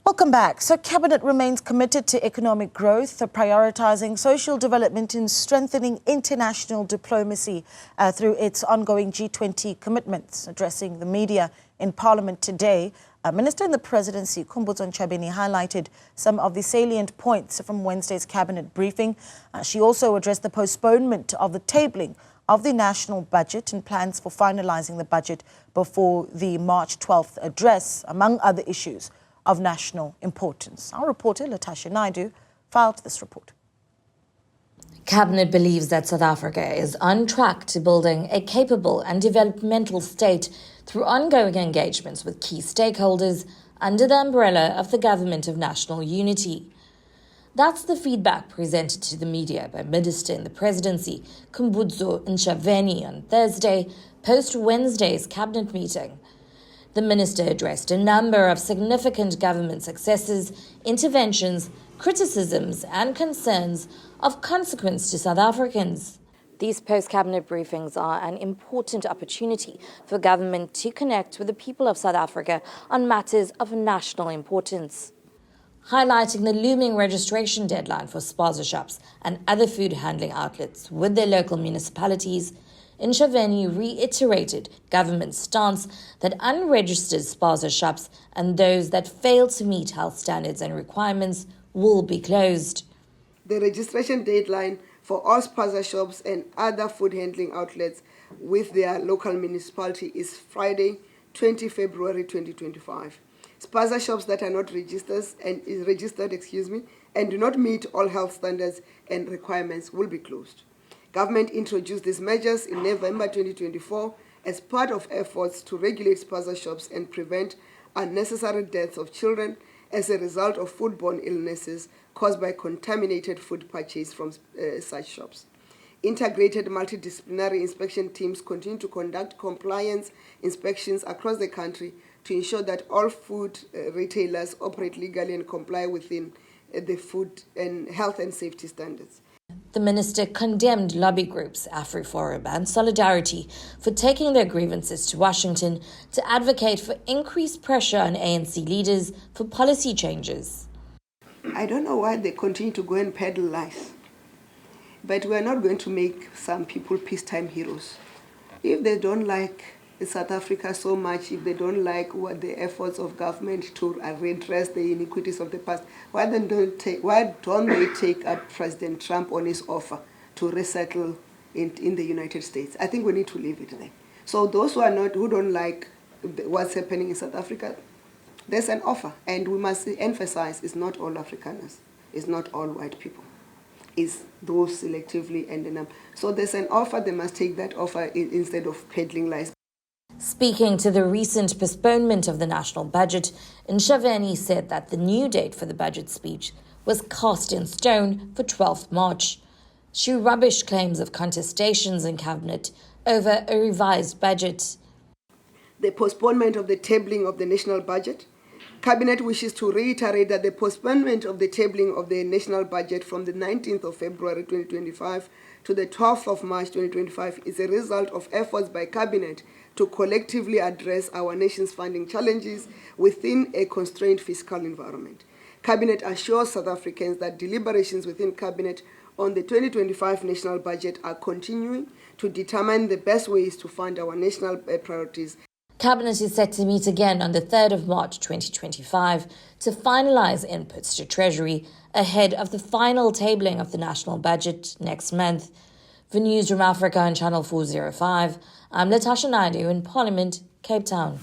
Welcome back. So Cabinet remains committed to economic growth, prioritising social development and strengthening international diplomacy through its ongoing G20 commitments. Addressing the media in Parliament today, Minister in the Presidency, Khumbudzo Ntshavheni, highlighted some of the salient points from Wednesday's Cabinet briefing. She also addressed the postponement of the tabling of the national budget and plans for finalising the budget before the March 12th address, among other issues of national importance. Our reporter, Latashia Naidoo, filed this report. Cabinet believes that South Africa is on track to building a capable and developmental state through ongoing engagements with key stakeholders under the umbrella of the Government of National Unity. That's the feedback presented to the media by Minister in the Presidency, Khumbudzo Ntshavheni, on Thursday, post-Wednesday's Cabinet meeting. The minister addressed a number of significant government successes, interventions, criticisms and concerns of consequence to South Africans. These post-cabinet briefings are an important opportunity for government to connect with the people of South Africa on matters of national importance. Highlighting the looming registration deadline for spaza shops and other food handling outlets with their local municipalities, Ntshavheni reiterated government's stance that unregistered spaza shops and those that fail to meet health standards and requirements will be closed. The registration deadline for all spaza shops and other food handling outlets with their local municipality is Friday, 20 February 2025. Spaza shops that are not registered and do not meet all health standards and requirements will be closed. Government introduced these measures in November 2024 as part of efforts to regulate spaza shops and prevent unnecessary deaths of children as a result of foodborne illnesses caused by contaminated food purchased from such shops. Integrated multidisciplinary inspection teams continue to conduct compliance inspections across the country to ensure that all food retailers operate legally and comply within the food and health and safety standards. The minister condemned lobby groups, AfriForum and Solidarity, for taking their grievances to Washington to advocate for increased pressure on ANC leaders for policy changes. I don't know why they continue to go and peddle lies, but we're not going to make some people peacetime heroes. If they don't like South Africa so much, if they don't like what the efforts of government to redress the iniquities of the past, why don't they take up President Trump on his offer to resettle in the United States? I think we need to leave it there. So those who don't like what's happening in South Africa, there's an offer, and we must emphasize it's not all Afrikaners, it's not all white people. It's those selectively and the number. So there's an offer, they must take that offer instead of peddling lies. Speaking to the recent postponement of the national budget, Ntshavheni said that the new date for the budget speech was cast in stone for 12th March. She rubbished claims of contestations in Cabinet over a revised budget. The postponement of the tabling of the national budget. Cabinet wishes to reiterate that the postponement of the tabling of the national budget from the 19th of February 2025 to the 12th of March 2025 is a result of efforts by Cabinet to collectively address our nation's funding challenges within a constrained fiscal environment. Cabinet assures South Africans that deliberations within Cabinet on the 2025 national budget are continuing to determine the best ways to fund our national priorities. Cabinet is set to meet again on the 3rd of March 2025 to finalise inputs to Treasury ahead of the final tabling of the national budget next month. For Newzroom Afrika on Channel 405, I'm Latashia Naidoo in Parliament, Cape Town.